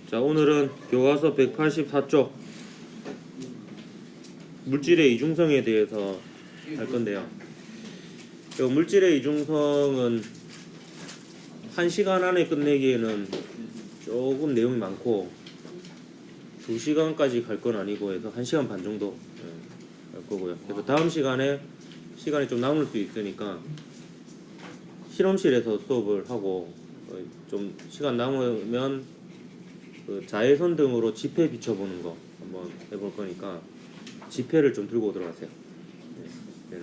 자, 오늘은 교과서 184쪽 물질의 이중성에 대해서 할 건데요. 이 물질의 이중성은 1시간 안에 끝내기에는 조금 내용이 많고 2시간까지 갈 건 아니고 해서 1시간 반 정도 할 거고요. 그래서 다음 시간에 시간이 좀 남을 수 있으니까 실험실에서 수업을 하고 좀 시간 남으면 그 자외선 등으로 지폐 비춰보는 거 한번 해볼 거니까 지폐를 좀 들고 들어가세요. 네,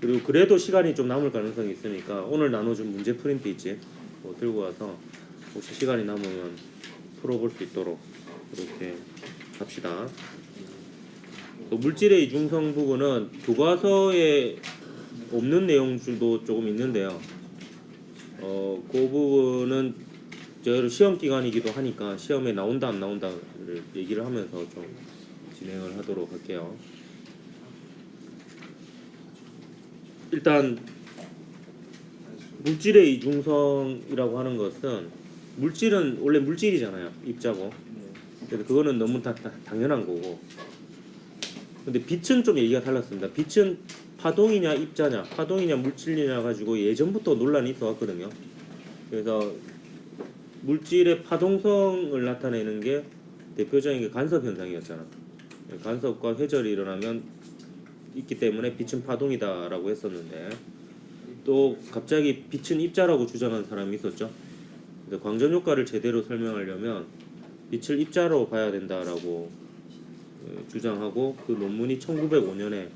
그리고 그래도 시간이 좀 남을 가능성이 있으니까 오늘 나눠준 문제 프린트 있지? 뭐 들고 와서 혹시 시간이 남으면 풀어볼 수 있도록 이렇게 합시다. 또 물질의 이중성 부분은 교과서에 없는 내용들도 조금 있는데요. 그 부분은 저희 시험 기간이기도 하니까 시험에 나온다 안 나온다를 얘기를 하면서 좀 진행을 하도록 할게요. 일단 물질의 이중성이라고 하는 것은 물질은 원래 물질이잖아요. 입자고. 그래서 그거는 너무 당연한 거고. 근데 빛은 좀 얘기가 달랐습니다. 빛은 파동이냐 입자냐, 파동이냐 물질이냐 가지고 예전부터 논란이 있어 왔거든요. 그래서 물질의 파동성을 나타내는 게 대표적인 게 간섭 현상이었잖아. 간섭과 회절이 일어나면 있기 때문에 빛은 파동이다라고 했었는데 또 갑자기 빛은 입자라고 주장한 사람이 있었죠. 광전 효과를 제대로 설명하려면 빛을 입자로 봐야 된다라고 주장하고 그 논문이 1905년에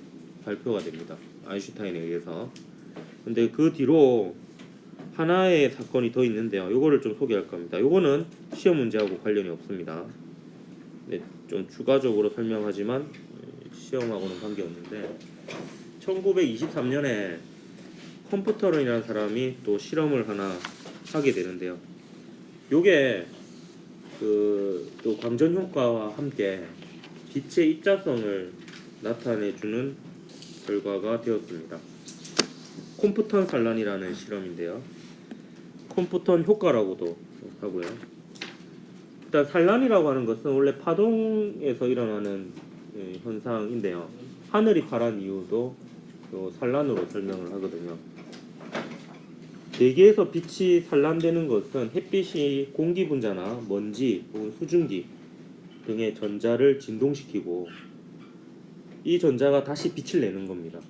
발표가 됩니다. 아인슈타인에 의해서. 근데 그 뒤로 하나의 사건이 더 있는데요. 요거를 좀 소개할 겁니다. 요거는 시험 문제하고 관련이 없습니다. 네, 좀 추가적으로 설명하지만 시험하고는 관계없는데 1923년에 컴퓨터론이라는 사람이 또 실험을 하나 하게 되는데요. 요게 또 광전 효과와 함께 빛의 입자성을 나타내주는 결과가 되었습니다. 콤프턴 산란이라는 실험인데요. 콤프턴 효과라고도 하고요. 일단 산란이라고 하는 것은 원래 파동에서 일어나는 현상인데요. 하늘이 파란 이유도 산란으로 설명을 하거든요. 대기에서 빛이 산란되는 것은 햇빛이 공기 분자나 먼지 혹은 수증기 등의 전자를 진동시키고 이 전자가 다시 빛을 내는 겁니다.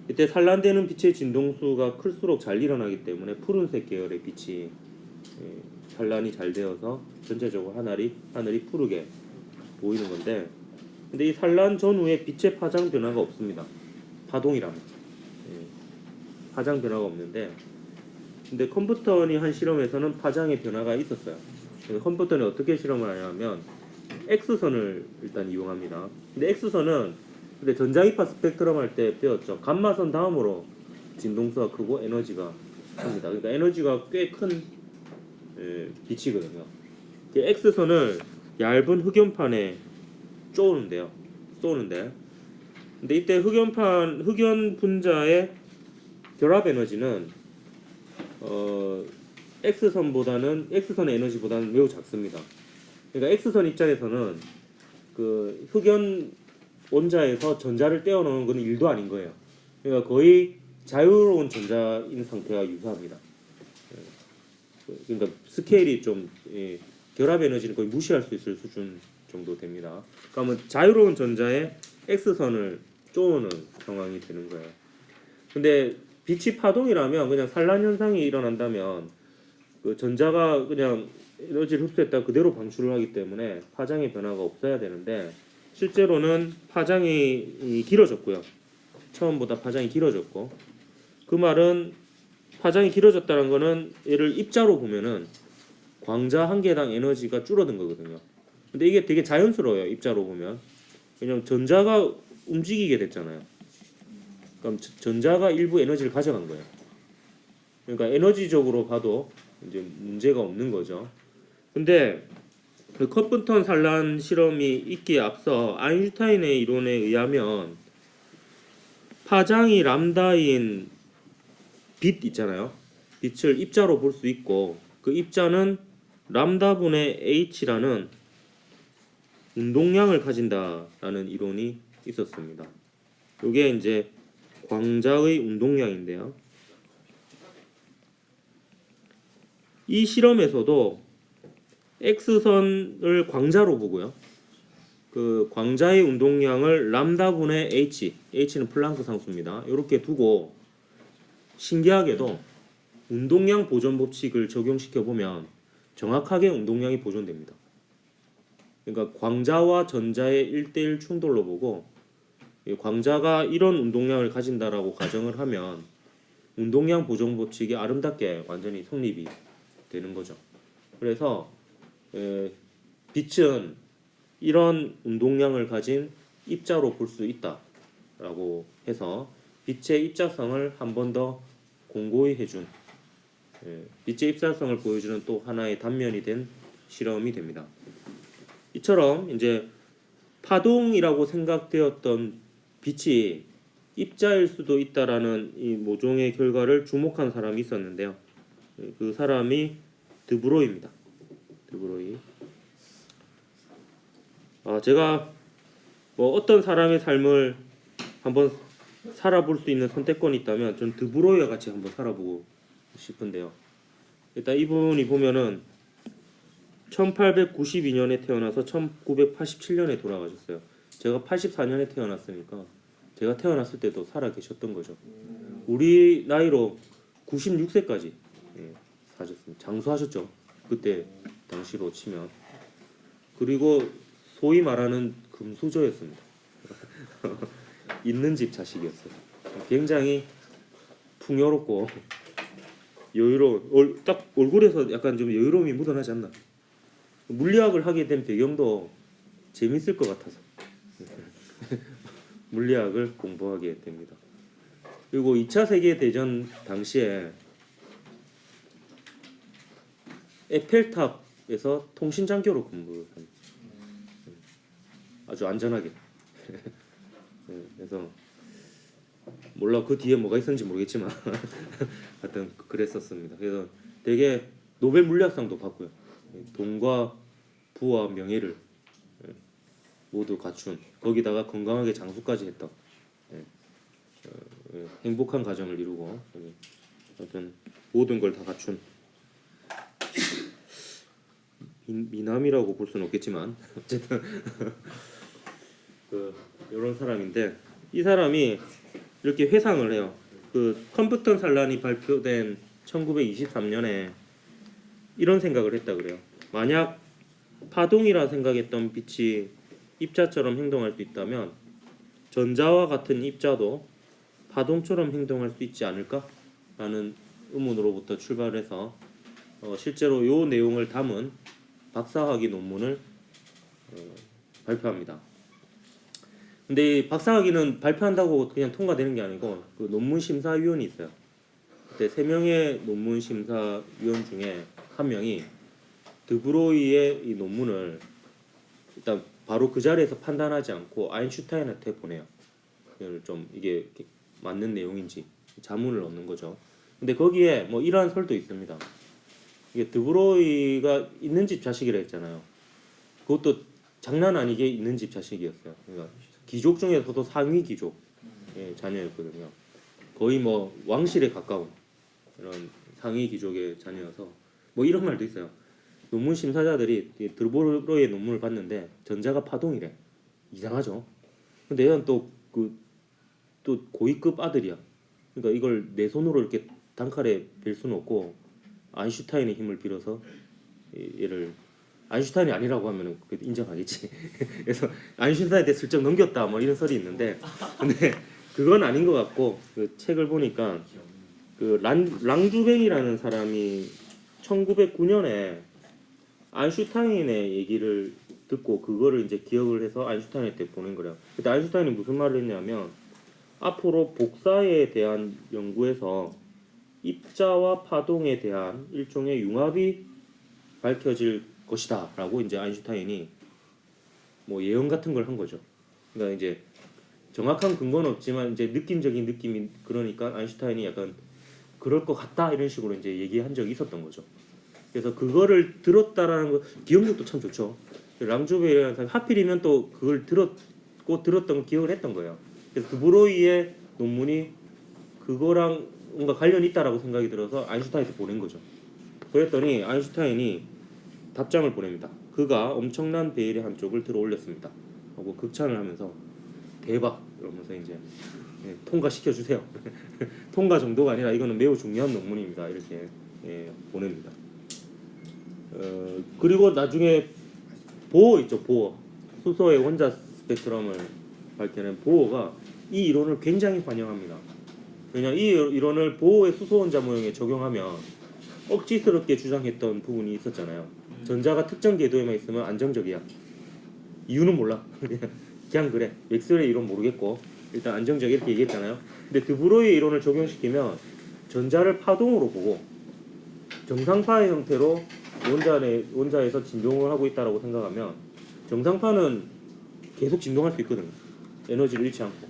이때 산란되는 빛의 진동수가 클수록 잘 일어나기 때문에 푸른색 계열의 빛이 산란이 잘 되어서 전체적으로 하늘이 푸르게 보이는 건데, 근데 이 산란 전후에 빛의 파장 변화가 없습니다. 파동이라면 파장 변화가 없는데, 근데 컴퓨턴이 한 실험에서는 파장의 변화가 있었어요. 그래서 컴퓨턴이 어떻게 실험을 하냐면 X선을 일단 이용합니다. 근데 X선은 근데 전자기파 스펙트럼 할 때 배웠죠. 감마선 다음으로 진동수가 크고 에너지가 큽니다. 그러니까 에너지가 꽤 큰 빛이거든요. X선을 얇은 흑연판에 쏘는데 근데 이때 흑연 분자의 결합 에너지는 X선의 에너지보다는 매우 작습니다. 그러니까 X선 입장에서는 그 흑연 원자에서 전자를 떼어놓는 것은 일도 아닌 거예요. 그러니까 거의 자유로운 전자인 상태와 유사합니다. 그러니까 스케일이 좀 결합 에너지는 거의 무시할 수 있을 수준 정도 됩니다. 그러면 자유로운 전자에 X선을 쪼는 상황이 되는 거예요. 근데 빛이 파동이라면 그냥 산란 현상이 일어난다면 그 전자가 그냥 에너지를 흡수했다 그대로 방출을 하기 때문에 파장의 변화가 없어야 되는데 실제로는 파장이 길어졌고요. 처음보다 파장이 길어졌고 그 말은 파장이 길어졌다는 거는 얘를 입자로 보면은 광자 한 개당 에너지가 줄어든 거거든요. 근데 이게 되게 자연스러워요. 입자로 보면. 왜냐면 전자가 움직이게 됐잖아요. 그럼 전자가 일부 에너지를 가져간 거예요. 그러니까 에너지적으로 봐도 이제 문제가 없는 거죠. 근데 그 컴퓨턴 산란 실험이 있기에 앞서 아인슈타인의 이론에 의하면 파장이 람다인 빛 있잖아요. 빛을 입자로 볼 수 있고 그 입자는 람다분의 h라는 운동량을 가진다라는 이론이 있었습니다. 이게 이제 광자의 운동량인데요. 이 실험에서도 x선을 광자로 보고요. 그 광자의 운동량을 람다분의 h는 플랑크 상수입니다. 이렇게 두고 신기하게도 운동량 보존 법칙을 적용시켜 보면 정확하게 운동량이 보존됩니다. 그러니까 광자와 전자의 1대1 충돌로 보고 광자가 이런 운동량을 가진다라고 가정을 하면 운동량 보존 법칙이 아름답게 완전히 성립이 되는 거죠. 그래서 빛은 이런 운동량을 가진 입자로 볼 수 있다라고 해서 빛의 입자성을 한 번 더 공고히 해준 빛의 입자성을 보여주는 또 하나의 단면이 된 실험이 됩니다. 이처럼 이제 파동이라고 생각되었던 빛이 입자일 수도 있다라는 이 모종의 결과를 주목한 사람이 있었는데요. 그 사람이 드브로이입니다. 드브로이. 제가 뭐 어떤 사람의 삶을 한번 살아볼 수 있는 선택권이 있다면 전 드브로이와 같이 한번 살아보고 싶은데요. 일단 이분이 보면은 1892년에 태어나서 1987년에 돌아가셨어요. 제가 84년에 태어났으니까 제가 태어났을 때도 살아 계셨던 거죠. 우리 나이로 96세까지 사셨습니다. 장수하셨죠. 그때 당시로 치면. 그리고 소위 말하는 금수저였습니다. 있는 집 자식이었어요. 굉장히 풍요롭고 여유로운 딱 얼굴에서 약간 좀 여유로움이 묻어나지 않나. 물리학을 하게 된 배경도 재밌을 것 같아서 물리학을 공부하게 됩니다. 그리고 2차 세계대전 당시에 에펠탑에서 통신장교로 근무를 합니다. 아주 안전하게. 그래서 몰라 그 뒤에 뭐가 있었는지 모르겠지만 하여튼 그랬었습니다. 그래서 되게 노벨 물리학상도 받고요. 돈과 부와 명예를 모두 갖춘, 거기다가 건강하게 장수까지 했던 행복한 가정을 이루고 하여튼 모든 걸 다 갖춘 미남이라고 볼 수는 없겠지만 어쨌든 이런 사람인데, 이 사람이 이렇게 회상을 해요. 그 컴퓨터 산란이 발표된 1923년에 이런 생각을 했다 그래요. 만약 파동이라 생각했던 빛이 입자처럼 행동할 수 있다면 전자와 같은 입자도 파동처럼 행동할 수 있지 않을까라는 의문으로부터 출발해서 실제로 이 내용을 담은 박사학위 논문을 발표합니다. 근데 이 박사학위는 발표한다고 그냥 통과되는 게 아니고 그 논문 심사위원이 있어요. 그때 3명의 논문 심사위원 중에 한 명이 드브로이의 이 논문을 일단 바로 그 자리에서 판단하지 않고 아인슈타인한테 보내요. 좀 이게 맞는 내용인지 자문을 얻는 거죠. 근데 거기에 뭐 이러한 설도 있습니다. 이게 드브로이가 있는 집 자식이라 했잖아요. 그것도 장난 아니게 있는 집 자식이었어요. 그러니까 귀족 중에서도 상위 귀족 자녀였거든요. 거의 뭐 왕실에 가까운 이런 상위 귀족의 자녀여서 뭐 이런 말도 있어요. 논문 심사자들이 드브로이의 논문을 봤는데 전자가 파동이래. 이상하죠. 근데 얘는 또 고위급 아들이야. 그러니까 이걸 내 손으로 이렇게 단칼에 벨 수는 없고 아인슈타인의 힘을 빌어서 얘를, 아인슈타인이 아니라고 하면은 인정하겠지. 그래서 아인슈타인한테 슬쩍 넘겼다 뭐 이런 설이 있는데, 근데 그건 아닌 것 같고, 그 책을 보니까 그 랑주뱅이라는 사람이 1909년에 아인슈타인의 얘기를 듣고 그거를 이제 기억을 해서 아인슈타인한테 보낸 거래요. 그때 아인슈타인이 무슨 말을 했냐면, 앞으로 복사에 대한 연구에서 입자와 파동에 대한 일종의 융합이 밝혀질 것이다 라고 이제 아인슈타인이 뭐 예언 같은 걸 한 거죠. 그러니까 이제 정확한 근거는 없지만 이제 느낌적인 느낌이, 그러니까 아인슈타인이 약간 그럴 것 같다 이런 식으로 이제 얘기한 적이 있었던 거죠. 그래서 그거를 들었다라는 거 기억력도 참 좋죠. 랑주베이라는 사람이 하필이면 또 그걸 들었던 걸 기억을 했던 거예요. 그래서 드브로이의 논문이 그거랑 뭔가 관련이 있다라고 생각이 들어서 아인슈타인한테 보낸 거죠. 그랬더니 아인슈타인이 답장을 보냅니다. 그가 엄청난 베일의 한쪽을 들어 올렸습니다. 하고 극찬을 하면서 대박 이러면서 이제 통과시켜 주세요. 통과 정도가 아니라 이거는 매우 중요한 논문입니다. 이렇게 보냅니다. 그리고 나중에 보어 있죠. 보어 수소의 원자 스펙트럼을 밝혀낸 보어가 이 이론을 굉장히 환영합니다. 왜냐하면 이 이론을 보어의 수소 원자 모형에 적용하면 억지스럽게 주장했던 부분이 있었잖아요. 전자가 특정 궤도에만 있으면 안정적이야. 이유는 몰라. 그냥 그래. 맥스웰의 이론 모르겠고 일단 안정적 이렇게 얘기했잖아요. 근데 드브로이의 이론을 적용시키면 전자를 파동으로 보고 정상파의 형태로 원자에서 진동을 하고 있다라고 생각하면 정상파는 계속 진동할 수 있거든요. 에너지를 잃지 않고.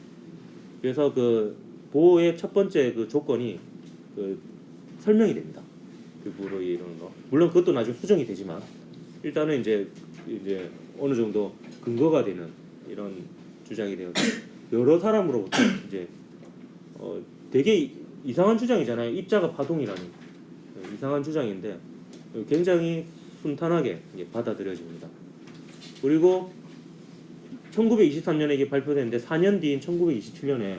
그래서 그 보어의 첫 번째 그 조건이 그 설명이 됩니다. 드브로이 이런 거. 물론 그것도 나중에 수정이 되지만 일단은 이제 어느 정도 근거가 되는 이런 주장이 되어서 여러 사람으로부터 이제 되게 이상한 주장이잖아요. 입자가 파동이라는 이상한 주장인데 굉장히 순탄하게 받아들여집니다. 그리고 1923년에 이게 발표됐는데 4년 뒤인 1927년에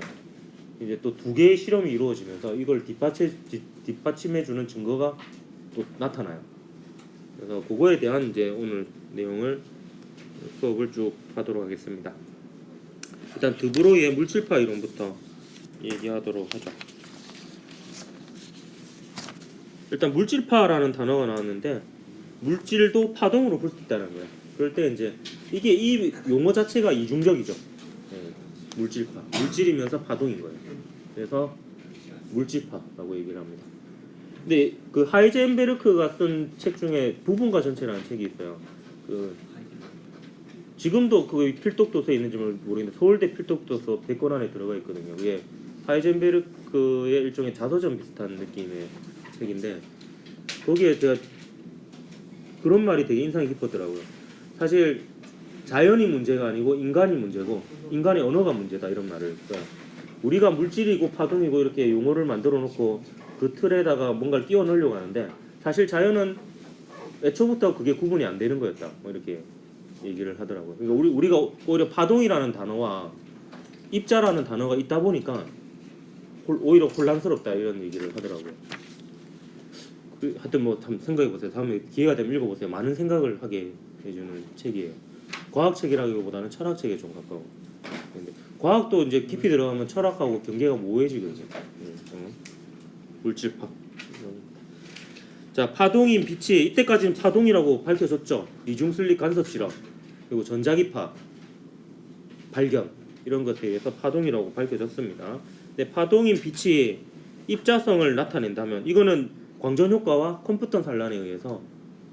이제 또 두 개의 실험이 이루어지면서 이걸 뒷받침해주는 증거가 또 나타나요. 그래서 그거에 대한 이제 오늘 내용을 수업을 쭉 하도록 하겠습니다. 일단 드브로이의 물질파 이론부터 얘기하도록 하죠. 일단 물질파라는 단어가 나왔는데 물질도 파동으로 볼 수 있다는 거예요. 그럴 때 이제 이게 이 용어 자체가 이중적이죠. 물질파, 물질이면서 파동인 거예요. 그래서 물질파라고 얘기를 합니다. 근데 그 하이젠베르크가 쓴 책 중에 부분과 전체라는 책이 있어요. 그 지금도 그 필독도서에 있는지 모르겠는데 서울대 필독도서 100권 안에 들어가 있거든요. 이게 하이젠베르크의 일종의 자서전 비슷한 느낌의 책인데 거기에 제가 그런 말이 되게 인상이 깊었더라고요. 사실 자연이 문제가 아니고 인간이 문제고 인간의 언어가 문제다 이런 말을 써요. 우리가 물질이고 파동이고 이렇게 용어를 만들어 놓고 그 틀에다가 뭔가를 끼워 넣으려고 하는데 사실 자연은 애초부터 그게 구분이 안 되는 거였다. 뭐 이렇게 얘기를 하더라고요. 그러니까 우리가 오히려 파동이라는 단어와 입자라는 단어가 있다 보니까 오히려 혼란스럽다 이런 얘기를 하더라고요. 하여튼 뭐 생각해 보세요. 다음에 기회가 되면 읽어보세요. 많은 생각을 하게 해주는 책이에요. 과학책이라기보다는 철학책에 좀 가까워. 근데 과학도 이제 깊이 들어가면 철학하고 경계가 모호해지거든요. 물질파. 자, 파동인 빛이 이때까지는 파동이라고 밝혀졌죠. 이중슬립 간섭 실험 그리고 전자기파 발견 이런 것에 의해서 파동이라고 밝혀졌습니다. 근데 파동인 빛이 입자성을 나타낸다면 이거는 광전 효과와 컴퓨터 산란에 의해서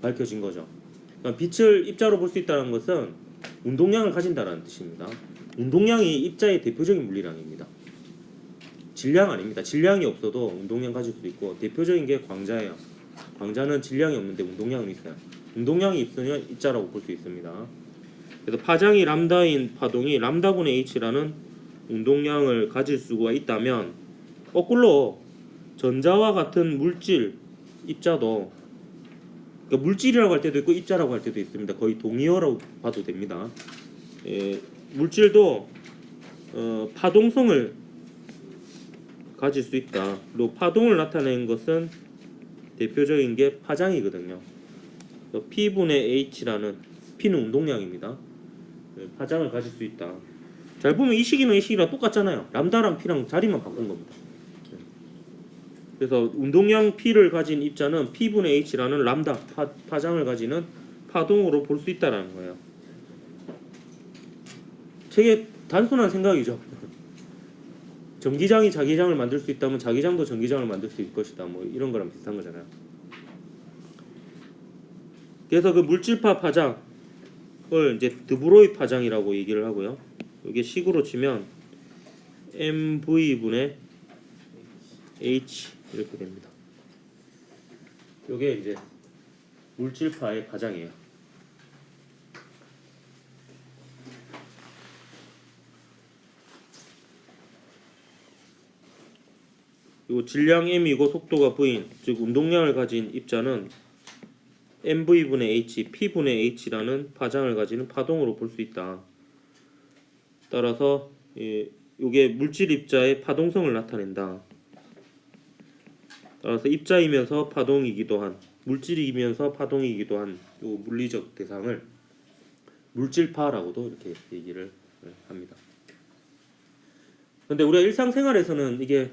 밝혀진 거죠. 그러니까 빛을 입자로 볼 수 있다는 것은 운동량을 가진다는 뜻입니다. 운동량이 입자의 대표적인 물리량입니다. 질량 아닙니다. 질량이 없어도 운동량 가질 수 있고 대표적인 게 광자예요. 광자는 질량이 없는데 운동량은 있어요. 운동량이 있으면 입자라고 볼 수 있습니다. 그래서 파장이 람다인 파동이 람다분의 h라는 운동량을 가질 수가 있다면 거꾸로 전자와 같은 물질 입자도 그러니까 물질이라고 할 때도 있고 입자라고 할 때도 있습니다. 거의 동의어라고 봐도 됩니다. 물질도 파동성을 가질 수 있다. 그리고 파동을 나타내는 것은 대표적인 게 파장이거든요. P분의 H라는 P는 운동량입니다. 파장을 가질 수 있다. 잘 보면 이 식이랑 이 식이랑 똑같잖아요. 람다랑 P랑 자리만 바꾼 겁니다. 그래서 운동량 P를 가진 입자는 P분의 H라는 람다 파장을 가지는 파동으로 볼 수 있다는 거예요. 되게 단순한 생각이죠. 전기장이 자기장을 만들 수 있다면 자기장도 전기장을 만들 수 있을 것이다. 뭐 이런 거랑 비슷한 거잖아요. 그래서 그 물질파 파장을 이제 드브로이 파장이라고 얘기를 하고요. 이게 식으로 치면 mv분의 h 이렇게 됩니다. 이게 이제 물질파의 파장이에요. 요 질량 m이고 속도가 v인, 즉 운동량을 가진 입자는 mv분의 h, p분의 h라는 파장을 가지는 파동으로 볼 수 있다. 따라서 요게 물질 입자의 파동성을 나타낸다. 따라서 입자이면서 파동이기도 한, 물질이면서 파동이기도 한 요 물리적 대상을 물질파라고도 이렇게 얘기를 합니다. 근데 우리가 일상생활에서는 이게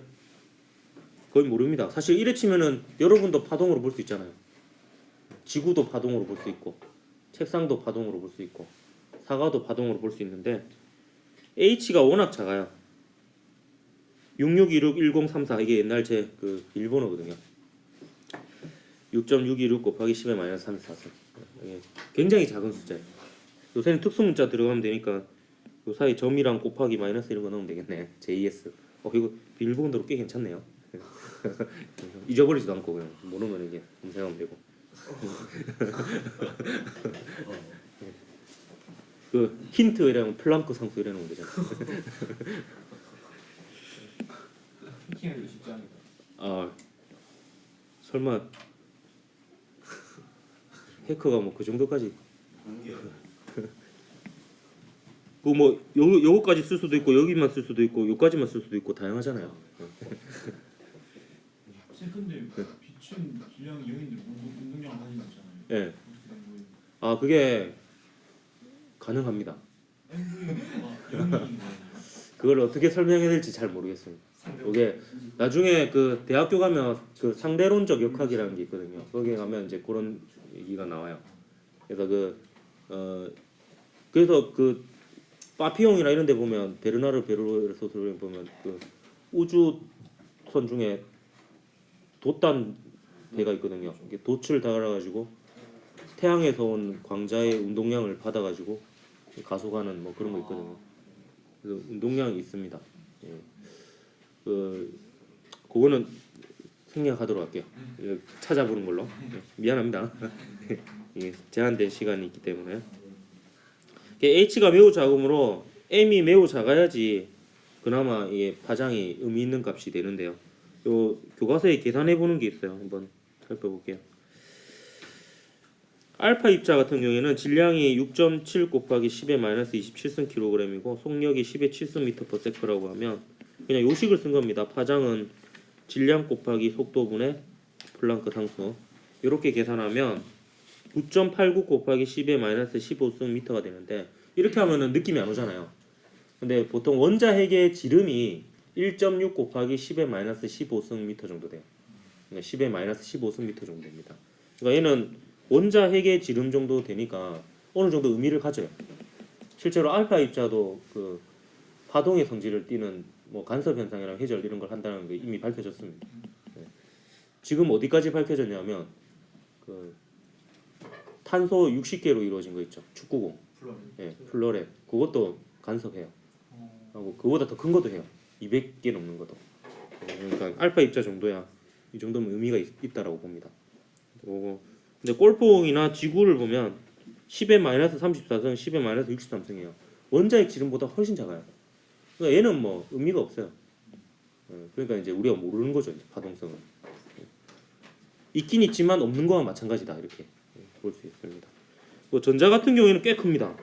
거의 모릅니다. 사실 이래 치면은 여러분도 파동으로 볼 수 있잖아요. 지구도 파동으로 볼 수 있고, 책상도 파동으로 볼 수 있고, 사과도 파동으로 볼 수 있는데 h가 워낙 작아요. 66261034 이게 옛날 제 그 일본어거든요. 6.626 곱하기 10의 마이너스 34승. 굉장히 작은 숫자예요. 요새는 특수문자 들어가면 되니까 요 사이 점이랑 곱하기 마이너스 이런 거 넣으면 되겠네. JS. 이거 비밀번호로 꽤 괜찮네요. 잊어버리지도 않고 그냥 모르면 이게 검색하면 되고. 그 힌트 이라면 플랑크 상수 이러는 거 되잖아. 해킹하기 쉽지 않다. 아 설마 해커가 뭐 그 정도까지 그 뭐 요거까지 쓸 수도 있고 여기만 쓸 수도 있고 요까지만 쓸 수도 있고 다양하잖아요. 근데 빛은 질량이 0인데 운동량 많이 낮잖아요. 예. 아 그게 가능합니다. MV가 0이 그걸 어떻게 설명해야 될지 잘 모르겠습니다. 이게 나중에 그 대학교 가면 그 상대론적 역학이라는 게 있거든요. 거기에 가면 이제 그런 얘기가 나와요. 그래서 그래서 그 파피용이나 이런 데 보면 베르나르 베르로소스를 보면 그 우주선 중에 돛단 배가 있거든요. 이게 돛을 달아가지고 태양에서 온 광자의 운동량을 받아가지고 가속하는 뭐 그런 거 있거든요. 그래서 운동량이 있습니다. 예. 그거는 생략하도록 할게요. 찾아보는 걸로. 미안합니다. 이게 제한된 시간이 있기 때문에. h가 매우 작으므로 m이 매우 작아야지 그나마 이게 파장이 의미 있는 값이 되는데요. 요 교과서에 계산해 보는 게 있어요. 한번 살펴볼게요. 알파 입자 같은 경우에는 질량이 6.7 곱하기 10의 마이너스 27승 kg이고 속력이 10의 7승 m/s라고 하면 그냥 요식을 쓴 겁니다. 파장은 질량 곱하기 속도분의 플랑크 상수. 이렇게 계산하면 9.89 곱하기 10의 마이너스 15승 m가 되는데 이렇게 하면은 느낌이 안 오잖아요. 근데 보통 원자핵의 지름이 1.6 곱하기 10의 마이너스 15승 m 정도 돼요. 그러니까 10의 마이너스 15승 m 정도 됩니다. 그러니까 얘는 원자핵의 지름 정도 되니까 어느 정도 의미를 가져요. 실제로 알파 입자도 그 파동의 성질을 띠는 뭐 간섭 현상이랑 회절 이런 걸 한다는 게 이미 밝혀졌습니다. 네. 지금 어디까지 밝혀졌냐면 그 탄소 60개로 이루어진 거 있죠. 축구공. 예, 플로레. 그것도 간섭해요. 하고 그보다 더 큰 것도 해요. 200개 넘는 것도. 그러니까 알파 입자 정도야 이 정도면 의미가 있다라고 봅니다. 근데 골프공이나 지구를 보면 10의 마이너스 34승, 10의 마이너스 63승이에요. 원자핵 지름보다 훨씬 작아요. 그러니까 얘는 뭐 의미가 없어요. 그러니까 이제 우리가 모르는 거죠. 이제 파동성은. 있긴 있지만 없는 거와 마찬가지다 이렇게 볼 수 있습니다. 뭐 전자 같은 경우에는 꽤 큽니다.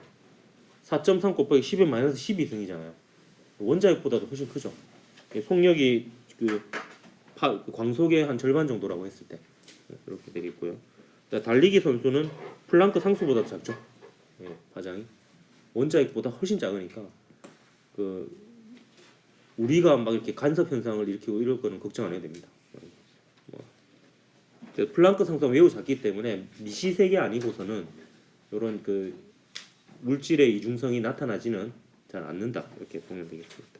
4.3 곱하기 10의 마이너스 12승이잖아요. 원자핵보다도 훨씬 크죠. 속력이 그 광속의 한 절반 정도라고 했을 때 이렇게 되겠고요. 달리기 선수는 플랑크 상수보다 작죠. 파장이 원자핵보다 훨씬 작으니까 그 우리가 막 이렇게 간섭 현상을 일으키고 이럴 거는 걱정 안 해도 됩니다. 플랑크 상수가 매우 작기 때문에 미시세계 아니고서는 이런 그 물질의 이중성이 나타나지는 잘 않는다 이렇게 보면 되겠습니다.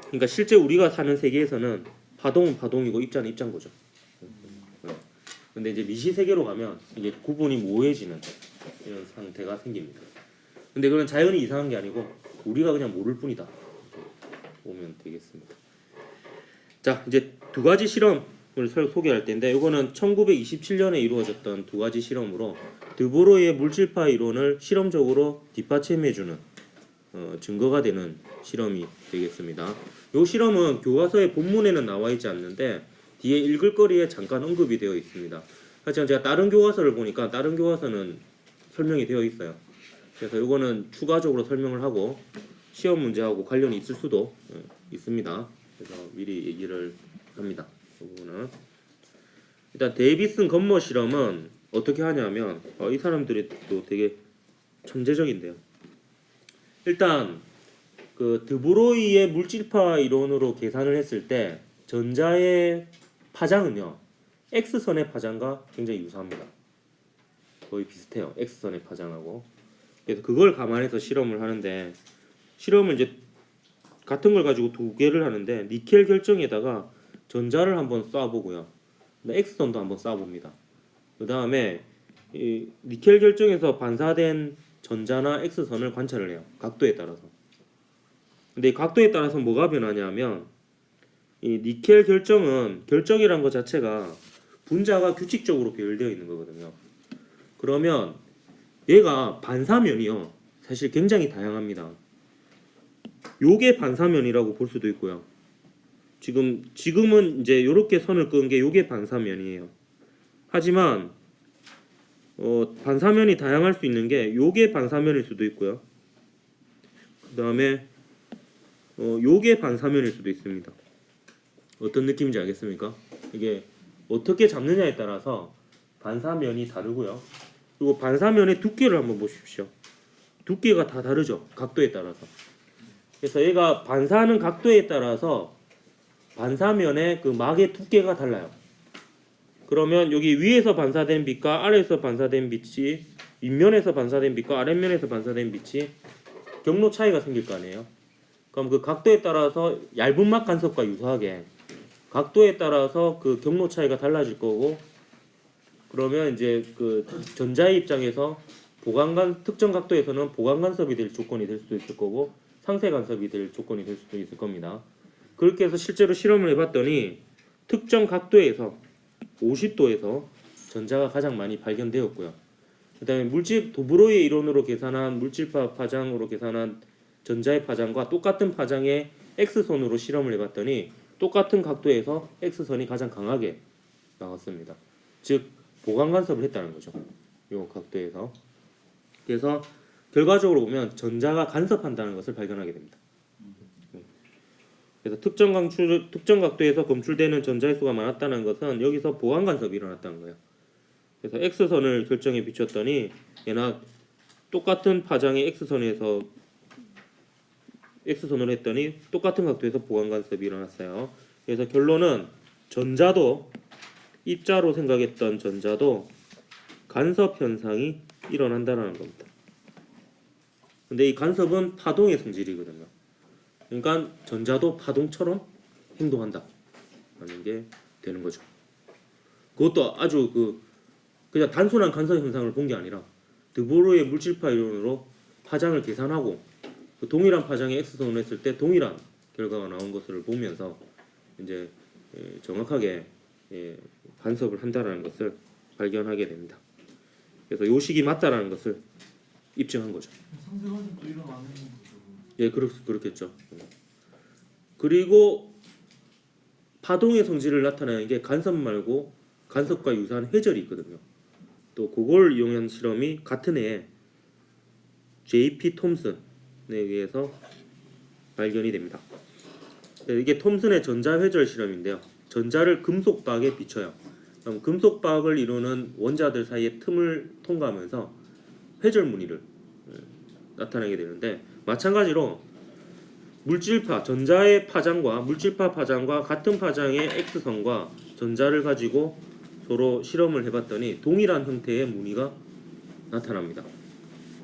그러니까 실제 우리가 사는 세계에서는 파동은 파동이고 입자는 입자인 거죠. 근데 이제 미시 세계로 가면 이게 구분이 모호해지는 이런 상태가 생깁니다. 근데 그건 자연이 이상한 게 아니고 우리가 그냥 모를 뿐이다. 보면 되겠습니다. 자, 이제 두 가지 실험 소개할 텐데 이거는 1927년에 이루어졌던 두 가지 실험으로 드보로이의 물질파 이론을 실험적으로 뒷받침해주는 증거가 되는 실험이 되겠습니다. 이 실험은 교과서의 본문에는 나와 있지 않는데 뒤에 읽을 거리에 잠깐 언급이 되어 있습니다. 하지만 제가 다른 교과서를 보니까 다른 교과서는 설명이 되어 있어요. 그래서 이거는 추가적으로 설명을 하고 시험 문제하고 관련이 있을 수도 있습니다. 그래서 미리 얘기를 합니다. 그 부분은 일단 데이비슨 건머 실험은 어떻게 하냐면 이 사람들이 또 되게 천재적인데요. 일단 그 드브로이의 물질파 이론으로 계산을 했을 때 전자의 파장은요 X선의 파장과 굉장히 유사합니다. 거의 비슷해요. X선의 파장하고. 그래서 그걸 감안해서 실험을 하는데 실험을 이제 같은 걸 가지고 두 개를 하는데 니켈 결정에다가 전자를 한번 쏴보고요. X선도 한번 쏴봅니다. 그 다음에 이 니켈 결정에서 반사된 전자나 X선을 관찰을 해요. 각도에 따라서. 근데 이 각도에 따라서 뭐가 변하냐면 이 니켈 결정이란 것 자체가 분자가 규칙적으로 배열되어 있는 거거든요. 그러면 얘가 반사면이요. 사실 굉장히 다양합니다. 요게 반사면이라고 볼 수도 있고요. 지금은 이제 요렇게 선을 그은 게 요게 반사면이에요. 하지만 반사면이 다양할 수 있는 게 요게 반사면일 수도 있고요. 그 다음에 요게 반사면일 수도 있습니다. 어떤 느낌인지 알겠습니까? 이게 어떻게 잡느냐에 따라서 반사면이 다르고요. 그리고 반사면의 두께를 한번 보십시오. 두께가 다 다르죠. 각도에 따라서. 그래서 얘가 반사하는 각도에 따라서 반사면의 그 막의 두께가 달라요. 그러면 여기 위에서 반사된 빛과 아래에서 반사된 빛이 윗면에서 반사된 빛과 아랫면에서 반사된 빛이 경로 차이가 생길 거 아니에요. 그럼 그 각도에 따라서 얇은 막 간섭과 유사하게 각도에 따라서 그 경로 차이가 달라질 거고 그러면 이제 그 전자의 입장에서 특정 각도에서는 보강 간섭이 될 조건이 될 수도 있을 거고 상쇄 간섭이 될 조건이 될 수도 있을 겁니다. 그렇게 해서 실제로 실험을 해봤더니 특정 각도에서 50도에서 전자가 가장 많이 발견되었고요. 그 다음에 도브로이의 이론으로 계산한 물질파 파장으로 계산한 전자의 파장과 똑같은 파장의 X선으로 실험을 해봤더니 똑같은 각도에서 X선이 가장 강하게 나왔습니다. 즉 보강 간섭을 했다는 거죠. 이 각도에서. 그래서 결과적으로 보면 전자가 간섭한다는 것을 발견하게 됩니다. 그래서 특정 각도에서 검출되는 전자의 수가 많았다는 것은 여기서 보강 간섭이 일어났다는 거예요. 그래서 X선을 결정해 비췄더니 얘나 똑같은 파장의 X선으로 했더니 똑같은 각도에서 보강 간섭이 일어났어요. 그래서 결론은 전자도 입자로 생각했던 전자도 간섭 현상이 일어난다는 겁니다. 근데 이 간섭은 파동의 성질이거든요. 그러니까 전자도 파동처럼 행동한다 라는 게 되는 거죠. 그것도 아주 그냥 단순한 간섭 현상을 본 게 아니라 드보로의 물질파 이론으로 파장을 계산하고 그 동일한 파장의 X선을 했을 때 동일한 결과가 나온 것을 보면서 이제 정확하게 간섭을 한다라는 것을 발견하게 됩니다. 그래서 요식이 맞다라는 것을 입증한 거죠. 상세 관습도 일어나는 거죠. 예, 그렇겠죠. 그리고 파동의 성질을 나타내는 게 간섭 말고 간섭과 유사한 회절이 있거든요. 또 그걸 이용한 실험이 같은 해에 J.P. 톰슨에 의해서 발견이 됩니다. 이게 톰슨의 전자회절 실험인데요. 전자를 금속박에 비춰요. 그럼 금속박을 이루는 원자들 사이의 틈을 통과하면서 회절 무늬를 나타내게 되는데 마찬가지로 전자의 파장과 물질파 파장과 같은 파장의 X선과 전자를 가지고 서로 실험을 해봤더니 동일한 형태의 무늬가 나타납니다.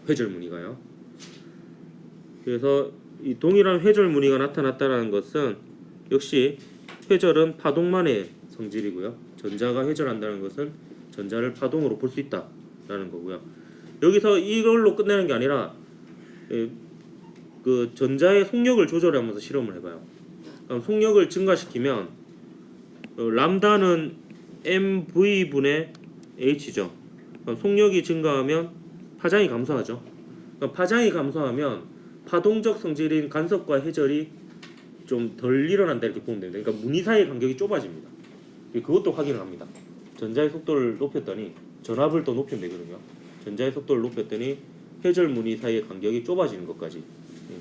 회절 무늬가요. 그래서 이 동일한 회절 무늬가 나타났다는 것은 역시 회절은 파동만의 성질이고요. 전자가 회절한다는 것은 전자를 파동으로 볼 수 있다라는 거고요. 여기서 이걸로 끝내는 게 아니라 그 전자의 속력을 조절하면서 실험을 해봐요. 그럼 속력을 증가시키면 람다는 mv 분의 h죠. 속력이 증가하면 파장이 감소하죠. 파장이 감소하면 파동적 성질인 간섭과 회절이 좀 덜 일어난다 이렇게 보면 됩니다. 그러니까 무늬 사이의 간격이 좁아집니다. 그것도 확인을 합니다. 전자의 속도를 높였더니 전압을 더 높이면 되거든요. 전자의 속도를 높였더니 회절 무늬 사이의 간격이 좁아지는 것까지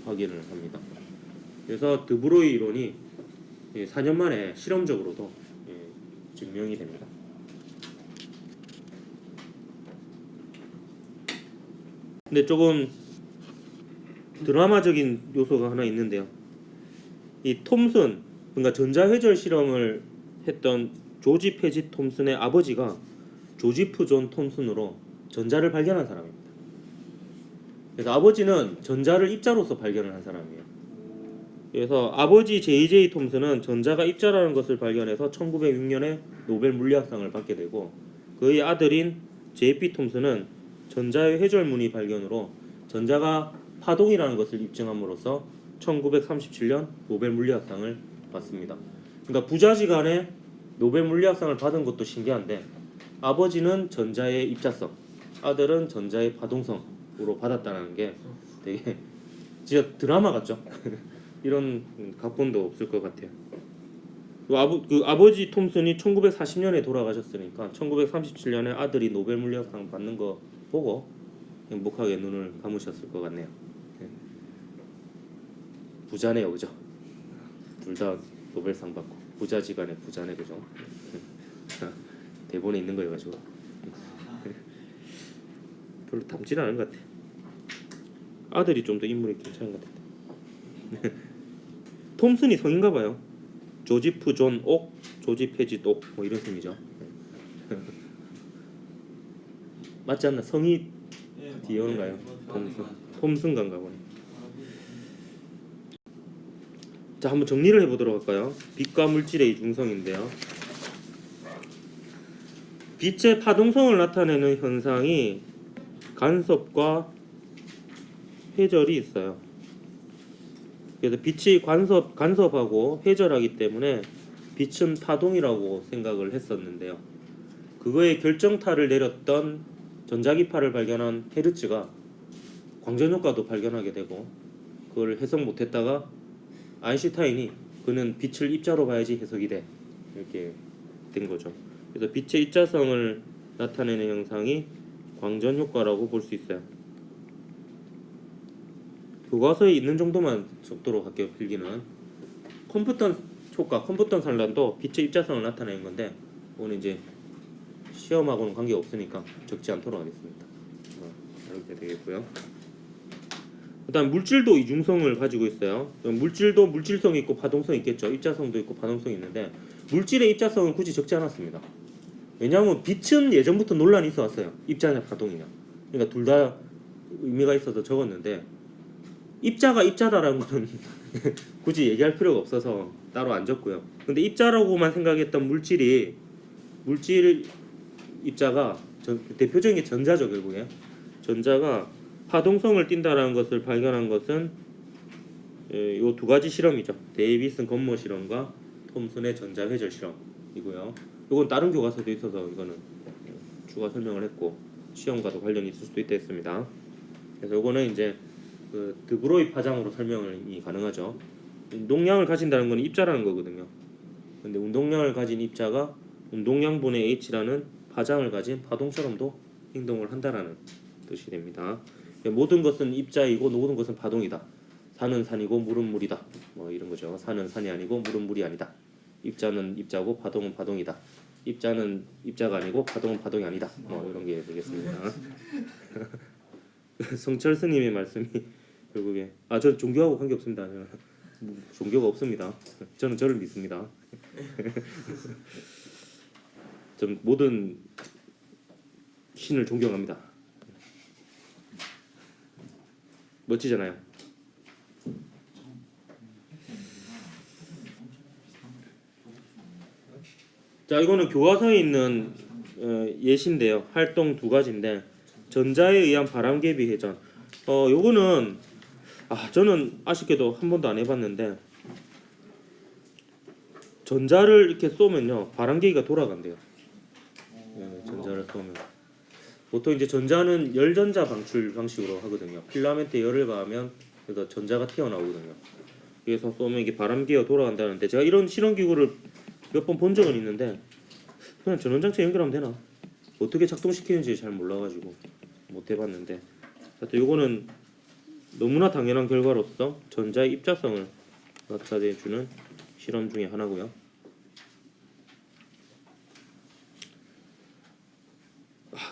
확인을 합니다. 그래서 드브로이 이론이 4년 만에 실험적으로도 증명이 됩니다. 근데 조금 드라마적인 요소가 하나 있는데요. 이 톰슨, 그러니까 전자회절 실험을 했던 조지 페지 톰슨의 아버지가 조지프 존 톰슨으로 전자를 발견한 사람입니다. 그래서 아버지는 전자를 입자로서 발견을 한 사람이에요. 그래서 아버지 J.J. 톰슨은 전자가 입자라는 것을 발견해서 1906년에 노벨 물리학상을 받게 되고, 그의 아들인 J.P. 톰슨은 전자의 회절무늬 발견으로 전자가 파동이라는 것을 입증함으로써 1937년 노벨 물리학상을 받습니다. 그러니까 부자지간에 노벨 물리학상을 받은 것도 신기한데, 아버지는 전자의 입자성, 아들은 전자의 파동성으로 받았다는 게 되게 진짜 드라마 같죠? 이런 각본도 없을 것 같아요. 아버지 톰슨이 1940년에 돌아가셨으니까 1937년에 아들이 노벨 물리학상 받는 거 보고 행복하게 눈을 감으셨을 것 같네요. 부자네요, 그죠? 둘 다 노벨상 받고 부자지간에 부자네, 그죠? 대본에 있는 거여 가지고 별로 닮지는 않은 것 같아. 아들이 좀 더 인물이 괜찮은 것 같아. 톰슨이 성인가 봐요. 조지프 존 옥, 조지 페지 옥, 뭐 이런 성이죠. 맞지 않나? 성이 디어인가요? 톰슨가인가 보네. 자, 한번 정리를 해보도록 할까요? 빛과 물질의 이중성인데요. 빛의 파동성을 나타내는 현상이 간섭과 회절이 있어요. 그래서 빛이 간섭하고 회절하기 때문에 빛은 파동이라고 생각을 했었는데요. 그거에 결정타를 내렸던 전자기파를 발견한 헤르츠가 광전효과도 발견하게 되고, 그걸 해석 못했다가 아인슈타인이 그는 빛을 입자로 봐야지 해석이 돼, 이렇게 된 거죠. 그래서 빛의 입자성을 나타내는 현상이 광전효과라고 볼 수 있어요. 교과서에 있는 정도만 적도록 할게요. 필기는 컴퓨턴 효과, 컴퓨턴 산란도 빛의 입자성을 나타내는 건데, 오늘 이제 시험하고는 관계가 없으니까 적지 않도록 하겠습니다. 이렇게 되겠고요. 일단 물질도 이중성을 가지고 있어요. 물질도 물질성이 있고 파동성이 있겠죠. 입자성도 있고 파동성이 있는데, 물질의 입자성은 굳이 적지 않았습니다. 왜냐하면 빛은 예전부터 논란이 있어 왔어요. 입자냐 파동이냐. 그러니까 둘 다 의미가 있어서 적었는데, 입자가 입자다라는 거는 굳이 얘기할 필요가 없어서 따로 안 적고요. 근데 입자라고만 생각했던 물질 입자가 대표적인 게 전자죠. 결국에 전자가 파동성을 띈다라는 것을 발견한 것은 요 두 가지 실험이죠. 데이비슨 건모 실험과 톰슨의 전자회절 실험이고요. 이건 다른 교과서도 있어서 이거는 추가 설명을 했고 시험과도 관련이 있을 수도 있다 했습니다. 그래서 이거는 이제 그 드브로이 파장으로 설명이 가능하죠. 운동량을 가진다는 건 입자라는 거거든요. 근데 운동량을 가진 입자가 운동량분의 h라는 파장을 가진 파동처럼도 행동을 한다라는 뜻이 됩니다. 모든 것은 입자이고 모든 것은 파동이다. 산은 산이고 물은 물이다. 뭐 이런 거죠. 산은 산이 아니고 물은 물이 아니다. 입자는 입자고 파동은 파동이다. 입자는 입자가 아니고 파동은 파동이 아니다. 뭐 이런 게 되겠습니다. 성철 스님의 말씀이 결국에 저는 종교하고 관계 없습니다. 저는 종교가 없습니다. 저는 저를 믿습니다. 전 모든 신을 존경합니다. 멋지잖아요. 자, 이거는 교과서에 있는 예시인데요. 활동 두 가지인데, 전자에 의한 바람개비 회전. 요거는 저는 아쉽게도 한 번도 안 해봤는데, 전자를 이렇게 쏘면요 바람개기가 돌아간대요. 예, 전자를 쏘면 보통 이제 전자는 열전자 방출 방식으로 하거든요. 필라멘트에 열을 가하면 그래서 전자가 튀어나오거든요. 그래서 쏘면 이게 바람개가 돌아간다는데 제가 이런 실험 기구를 몇 번 본 적은 있는데 그냥 전원장치에 연결하면 되나? 어떻게 작동시키는지 잘 몰라가지고 못 해봤는데 하여튼 요거는 너무나 당연한 결과로서 전자의 입자성을 나타내주는 실험 중에 하나고요.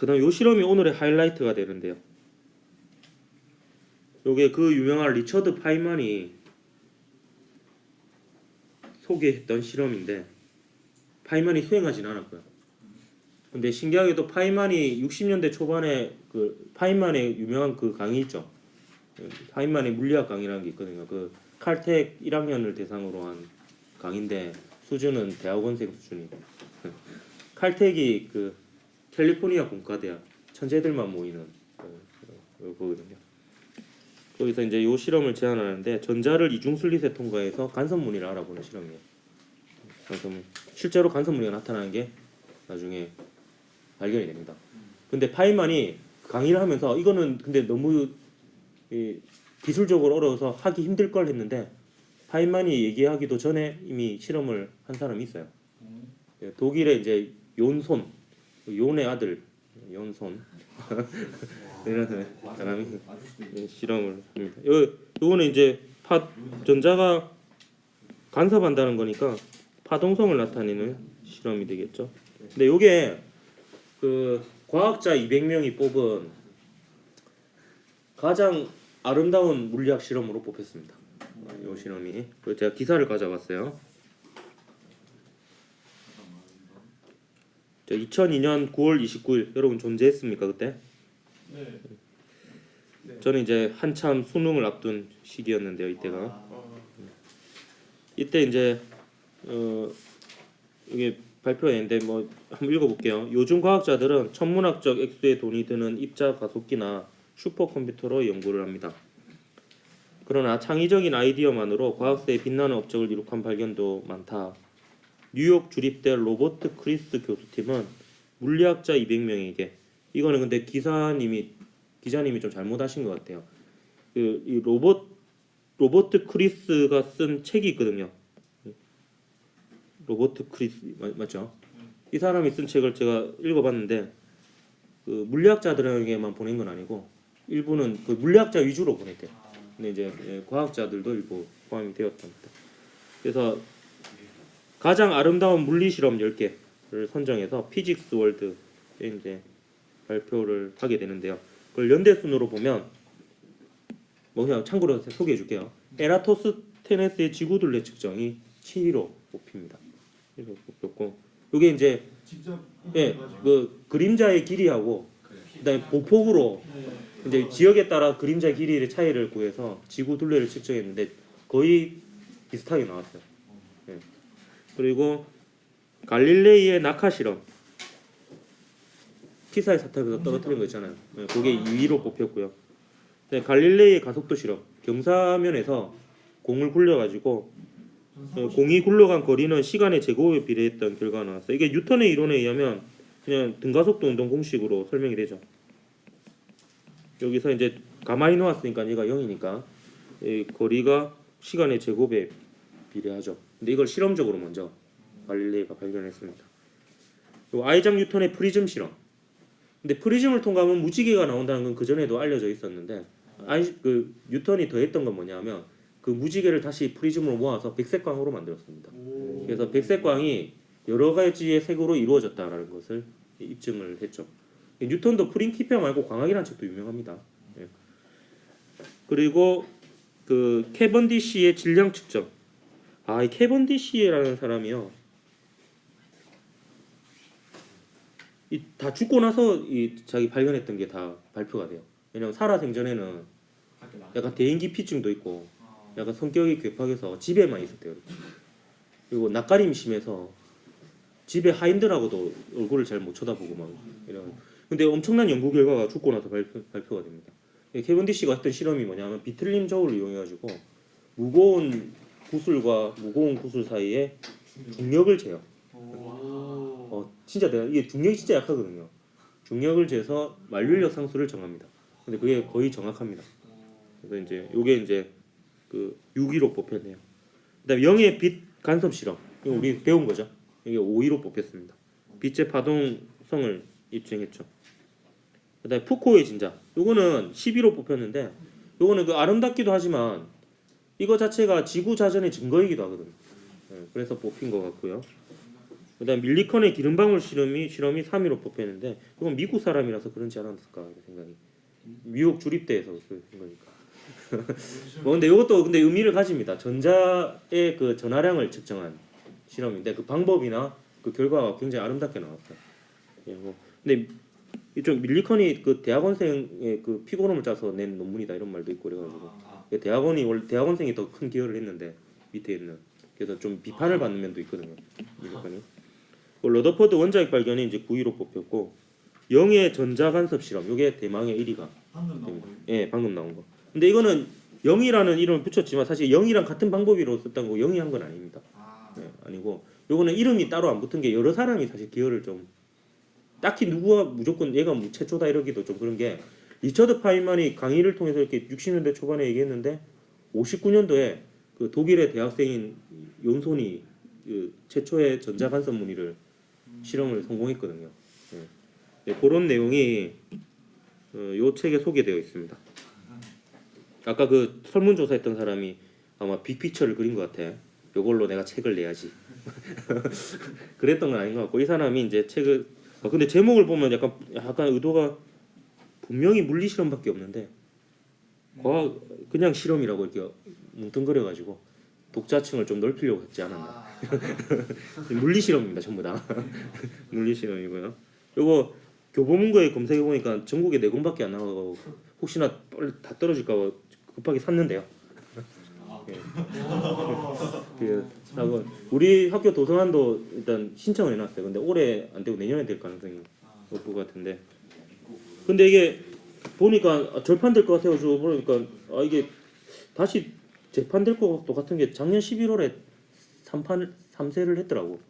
그다음 요 실험이 오늘의 하이라이트가 되는데요. 요게 그 유명한 리처드 파이만이 소개했던 실험인데 파이만이 수행하진 않았고요. 근데 신기하게도 파이만이 60년대 초반에 그 파이만의 유명한 그 강의 있죠. 파이만의 물리학 강의라는 게 있거든요. 그 칼텍 1학년을 대상으로 한 강의인데 수준은 대학원생 수준이고 칼텍이 그 캘리포니아 공과대학 천재들만 모이는 거거든요. 거기서 이제 요 실험을 제안하는데 전자를 이중슬릿에 통과해서 간섭무늬를 알아보는 실험이에요. 간섭무늬. 실제로 간섭무늬가 나타나는 게 나중에 발견이 됩니다. 근데 파이만이 강의를 하면서 이거는 근데 너무 기술적으로 어려워서 하기 힘들 걸 했는데 파이만이 얘기하기도 전에 이미 실험을 한 사람이 있어요. 독일의 이제 요온손, 요온의 아들 요온손 이런 사람이 실험을 합니다. 요거는 이제 전자가 간섭한다는 거니까 파동성을 나타내는 실험이 되겠죠. 근데 요게 그 과학자 200명이 뽑은 가장 아름다운 물리학 실험으로 뽑혔습니다. 요 실험이. 그래서 제가 기사를 가져왔어요. 2002년 9월 29일 여러분 존재했습니까 그때? 네. 저는 이제 한참 수능을 앞둔 시기였는데요 이때가. 이때 이제 이게 발표했는데 뭐 한번 읽어볼게요. 요즘 과학자들은 천문학적 액수의 돈이 드는 입자 가속기나 슈퍼컴퓨터로 연구를 합니다. 그러나 창의적인 아이디어만으로 과학사에 빛나는 업적을 이룩한 발견도 많다. 뉴욕 주립대 로버트 크리스 교수팀은 물리학자 200명에게 이거는 근데 기자님이 좀 잘못하신 것 같아요. 이 로버트 크리스가 쓴 책이 있거든요. 로버트 크리스 맞죠? 이 사람이 쓴 책을 제가 읽어봤는데 그 물리학자들에게만 보낸 건 아니고 일부는 그 물리학자 위주로 보냈대요. 근데 이제 과학자들도 일부 포함이 되었답니다. 그래서 가장 아름다운 물리 실험 10개를 선정해서 피직스 월드에 이제 발표를 하게 되는데요. 그걸 연대 순으로 보면 뭐 그냥 참고로 소개해 줄게요. 에라토스테네스의 지구둘레 측정이 7위로 뽑힙니다. 7위로 뽑혔고 이게 이제 직접 그 그림자의 길이하고 그다음에 보폭으로 이제 지역에 따라 그림자의 길이의 차이를 구해서 지구 둘레를 측정했는데 거의 비슷하게 나왔어요. 예. 그리고 갈릴레이의 낙하 실험 피사의 사탑에서 떨어뜨린 거 있잖아요. 예, 그게 2위로 뽑혔고요. 네, 갈릴레이의 가속도 실험 경사면에서 공을 굴려가지고 공이 굴러간 거리는 시간의 제곱에 비례했던 결과가 나왔어요. 이게 뉴턴의 이론에 의하면 그냥 등가속도 운동 공식으로 설명이 되죠. 여기서 이제 가만히 놓았으니까 얘가 0이니까 이 거리가 시간의 제곱에 비례하죠. 근데 이걸 실험적으로 먼저 갈릴레이가 발견했습니다. 아이작 뉴턴의 프리즘 실험. 근데 프리즘을 통과하면 무지개가 나온다는 건 그 전에도 알려져 있었는데 뉴턴이 더했던 건 뭐냐면 그 무지개를 다시 프리즘으로 모아서 백색광으로 만들었습니다. 그래서 백색광이 여러 가지의 색으로 이루어졌다라는 것을 입증을 했죠. 뉴턴도 프린키페어 말고 광학이라는 책도 유명합니다. 예. 그리고 그 캐번디시의 질량 측정. 이 캐번디시라는 사람이요. 다 죽고 나서 자기 발견했던 게 다 발표가 돼요. 왜냐면 살아생전에는 약간 대인기피증도 있고 약간 성격이 괴팍해서 집에만 있었대요. 그리고 낯가림이 심해서 집에 하인들하고도 얼굴을 잘 못 쳐다보고 막 이런. 근데 엄청난 연구 결과가 죽고 나서 발표가 됩니다. 캐번디시가 했던 실험이 뭐냐면 비틀림 저울을 이용해가지고 무거운 구슬과 무거운 구슬 사이에 중력을 재요. 오. 진짜 내가 이게 중력이 진짜 약하거든요. 중력을 재서 만류인력 상수를 정합니다. 근데 그게 거의 정확합니다. 그래서 이제 요게 이제 그 6위로 뽑혔네요. 그다음에 영의 빛 간섭 실험. 이거 우리 배운 거죠. 이게 5위로 뽑혔습니다. 빛의 파동성을 입증했죠. 그다음에 푸코의 진자. 요거는 10위로 뽑혔는데 요거는 그 아름답기도 하지만 이거 자체가 지구 자전의 증거이기도 하거든요. 그래서 뽑힌 것 같고요. 그다음 밀리컨의 기름방울 실험이 3위로 뽑혔는데 이건 미국 사람이라서 그런지 않았을까 이런 생각이. 미국 주립대에서 그런 거니까. 뭐 근데 이것도 근데 의미를 가집니다. 전자의 그 전하량을 측정한 실험인데 그 방법이나 그 결과가 굉장히 아름답게 나왔어요. 예, 뭐 근데 좀 밀리컨이 그 대학원생의 그 피고름을 짜서 낸 논문이다 이런 말도 있고 그래가지고 대학원이 원래 대학원생이 더 큰 기여를 했는데 밑에 있는 그래서 좀 비판을 받는 면도 있거든요. 밀리컨이. 러더퍼드 원자핵 발견이 이제 9위로 뽑혔고 영의 전자 간섭 실험 이게 대망의 1위가 방금 나온 거예요. 예 방금 나온 거. 근데 이거는 영이라는 이름을 붙였지만 사실 영이랑 같은 방법으로 썼다는 거 영이 한 건 아닙니다. 예, 아니고 요거는 이름이 따로 안 붙은 게 여러 사람이 사실 기여를 좀 딱히 누구가 무조건 얘가 뭐 최초다 이러기도 좀 그런 게 리처드 파인만이 강의를 통해서 이렇게 60년대 초반에 얘기했는데 59년도에 그 독일의 대학생인 용손이 그 최초의 전자 간섭 무늬를 실험을 성공했거든요. 예. 네, 그런 내용이 요 책에 소개되어 있습니다. 아까 그 설문조사했던 사람이 아마 빅피처를 그린 것 같아. 요걸로 내가 책을 내야지. 그랬던 건 아닌 것 같고 이 사람이 이제 책을 근데 제목을 보면 약간 의도가 분명히 물리 실험밖에 없는데 과학 그냥 실험이라고 이렇게 뭉뚱그려가지고 독자층을 좀 넓히려고 했지 않았나. 물리 실험입니다 전부 다. 물리 실험이고요. 요거 교보문고에 검색해 보니까 전국에 4권밖에 안 나가고 혹시나 빨리 다 떨어질까 봐 급하게 샀는데요. 예. 하고 우리 학교 도서관도 일단 신청을 해놨어요. 근데 올해 안 되고 내년에 될 가능성이 높을 것 같은데. 근데 이게 보니까 절판될 것 같아가지고 보니까 이게 다시 재판될 것도 같은 게 작년 11월에 3세를 했더라고.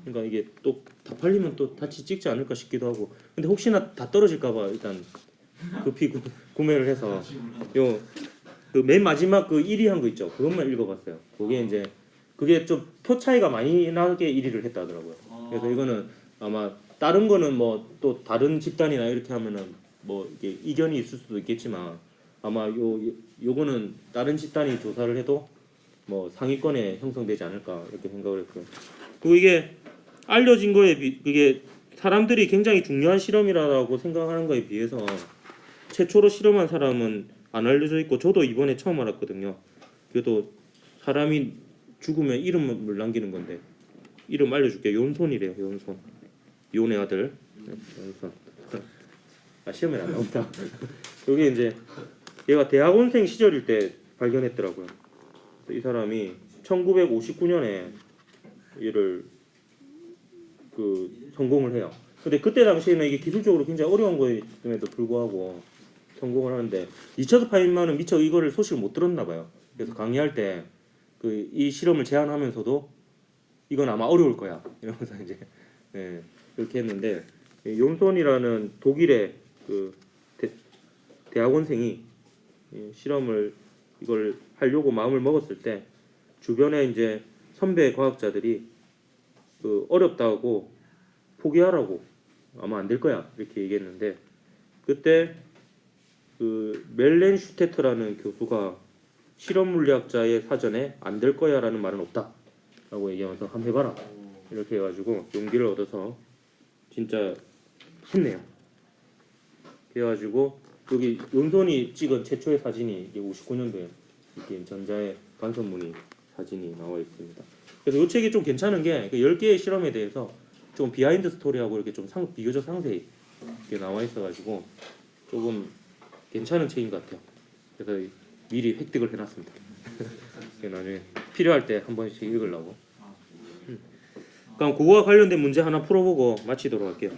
그러니까 이게 또 다 팔리면 또 다시 찍지 않을까 싶기도 하고. 근데 혹시나 다 떨어질까봐 일단 급히 구매를 해서 요 그 맨 마지막 그 1위 한 거 있죠. 그것만 읽어봤어요. 그게 좀 표 차이가 많이 나게 1위를 했다 하더라고요. 그래서 이거는 아마 다른 거는 뭐 또 다른 집단이나 이렇게 하면은 뭐 이게 이견이 있을 수도 있겠지만 아마 요거는 다른 집단이 조사를 해도 뭐 상위권에 형성되지 않을까 이렇게 생각을 했고요. 그리고 이게 알려진 거에 이게 사람들이 굉장히 중요한 실험이라고 생각하는 거에 비해서 최초로 실험한 사람은 안 알려져 있고 저도 이번에 처음 알았거든요. 그래도 사람이 죽으면 이름을 남기는 건데 이름 알려줄게요. 연손이래요. 연손. 요네 아들. 네, 연손. 시험에 안 나온다. 여기 이제 얘가 대학원생 시절일 때 발견했더라고요. 이 사람이 1959년에 얘를 그 성공을 해요. 근데 그때 당시에는 이게 기술적으로 굉장히 어려운 거임에도 불구하고 성공을 하는데 리처드 파인만은 미처 이거를 소식을 못 들었나 봐요. 그래서 강의할 때 그 이 실험을 제안하면서도 이건 아마 어려울 거야 이러면서 이제 그렇게 했는데 용손이라는 독일의 그 대학원생이 실험을 이걸 하려고 마음을 먹었을 때 주변에 이제 선배 과학자들이 그 어렵다고 포기하라고 아마 안 될 거야 이렇게 얘기했는데 그때 그 멜렌 슈테트라는 교수가 실험 물리학자의 사전에 안 될 거야라는 말은 없다라고 얘기하면서 한번 해봐라 이렇게 해가지고 용기를 얻어서 진짜 했네요. 그래가지고 여기 용손이 찍은 최초의 사진이 이게 59년도에 이렇게 전자의 간섭무늬 사진이 나와 있습니다. 그래서 이 책이 좀 괜찮은 게 10개의 실험에 대해서 좀 비하인드 스토리하고 이렇게 좀 비교적 상세히 이렇게 나와 있어가지고 조금 괜찮은 책인 것 같아요. 그래서 미리 획득을 해놨습니다. 나중에 필요할 때 한 번씩 읽으려고. 그럼 그거와 관련된 문제 하나 풀어보고 마치도록 할게요.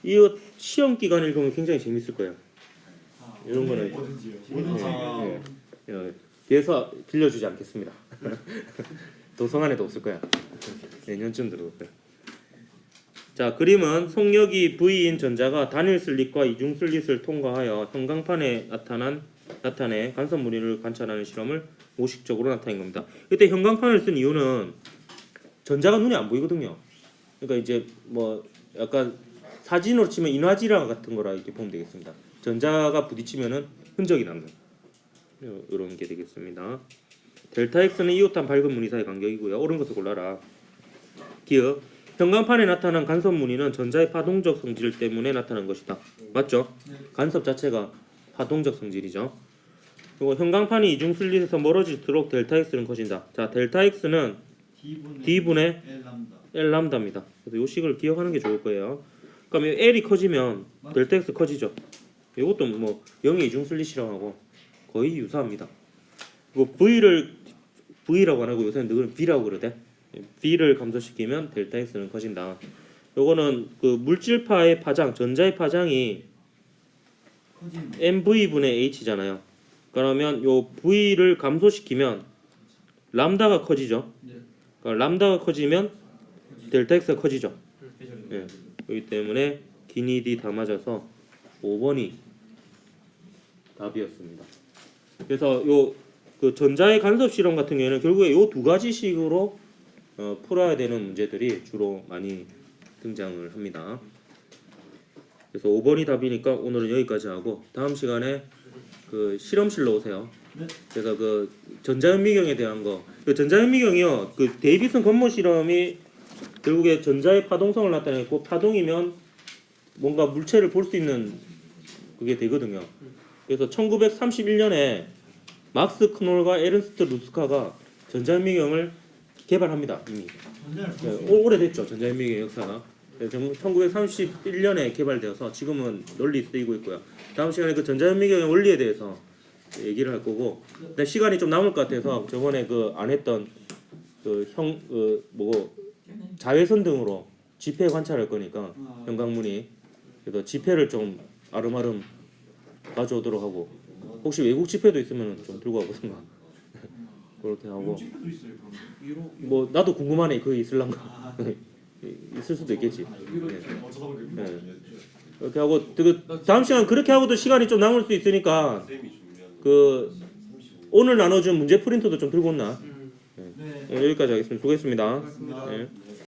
이 시험 기간 읽으면 굉장히 재밌을 거예요. 이런 거는 뭐든지요. 예. 그래서 빌려주지 않겠습니다. 도서관에도 없을 거야. 내년쯤 들어올 거야. 자, 그림은 속력이 V인 전자가 단일 슬릿과 이중 슬릿을 통과하여 형광판에 나타내 간섭 무늬를 관찰하는 실험을 모식적으로 나타낸 겁니다. 이때 형광판을 쓴 이유는 전자가 눈에 안 보이거든요. 그러니까 이제 뭐 약간 사진으로 치면 인화지랑 같은 거라 이렇게 보면 되겠습니다. 전자가 부딪히면은 흔적이 남는 이런 게 되겠습니다. 델타 X는 이웃한 밝은 무늬 사이 간격이고요. 옳은 것을 골라라. 기억. 형광판에 나타난 간섭 무늬는 전자의 파동적 성질 때문에 나타난 것이다. 맞죠? 간섭 자체가 파동적 성질이죠. 그리고 형광판이 이중 슬릿에서 멀어질수록 델타 X는 커진다. 자, 델타 X는 D분의 L 람다입니다. 그래서 이 식을 기억하는 게 좋을 거예요. 그럼 L이 커지면 델타 X 커지죠. 이것도 뭐 0의 이중 슬릿이라고 하고 거의 유사합니다. 그리고 V라고 안 하고 요새는 늘 B라고 그러대. B를 감소시키면 델타 X는 커진다. 요거는 그 물질파의 파장, 전자의 파장이 mv분의 h잖아요. 그러면 요 V를 감소시키면 람다가 커지죠. 그러니까 람다가 커지면 델타 X가 커지죠. 예. 그렇기 때문에 기니디 다 맞아서 5번이 답이었습니다. 그래서 요 그 전자의 간섭 실험 같은 경우에는 결국에 요 두 가지 식으로 풀어야 되는 문제들이 주로 많이 등장을 합니다. 그래서 5번이 답이니까 오늘은 여기까지 하고 다음 시간에 그 실험실로 오세요. 제가 그 전자현미경에 대한 거, 그 전자현미경이요, 그 데이비슨 건모 실험이 결국에 전자의 파동성을 나타내고 파동이면 뭔가 물체를 볼 수 있는 그게 되거든요. 그래서 1931년에 막스 크놀과 에른스트 루스카가 전자현미경을 개발합니다. 이미 오래됐죠. 전자현미경 역사가 1931년에 개발되어서 지금은 널리 쓰이고 있고요. 다음 시간에 그 전자현미경의 원리에 대해서 얘기를 할 거고, 근데 시간이 좀 남을 것 같아서 저번에 그 안 했던 그 자외선 등으로 지폐 관찰할 거니까 형광문이 그래서 지폐를 좀 아름아름 가져오도록 하고, 혹시 외국 지폐도 있으면 좀 들고 와보든가 그렇게 하고. 지폐도 있어요. 그럼. 뭐 나도 궁금하네. 그게 있을란가. 있을 수도 있겠지. 네. 이렇게 하고 그 다음 시간 그렇게 하고도 시간이 좀 남을 수 있으니까 그 오늘 나눠준 문제 프린터도 좀 들고 온나. 네. 여기까지 하겠습니다. 수고했습니다. 고맙습니다. 네.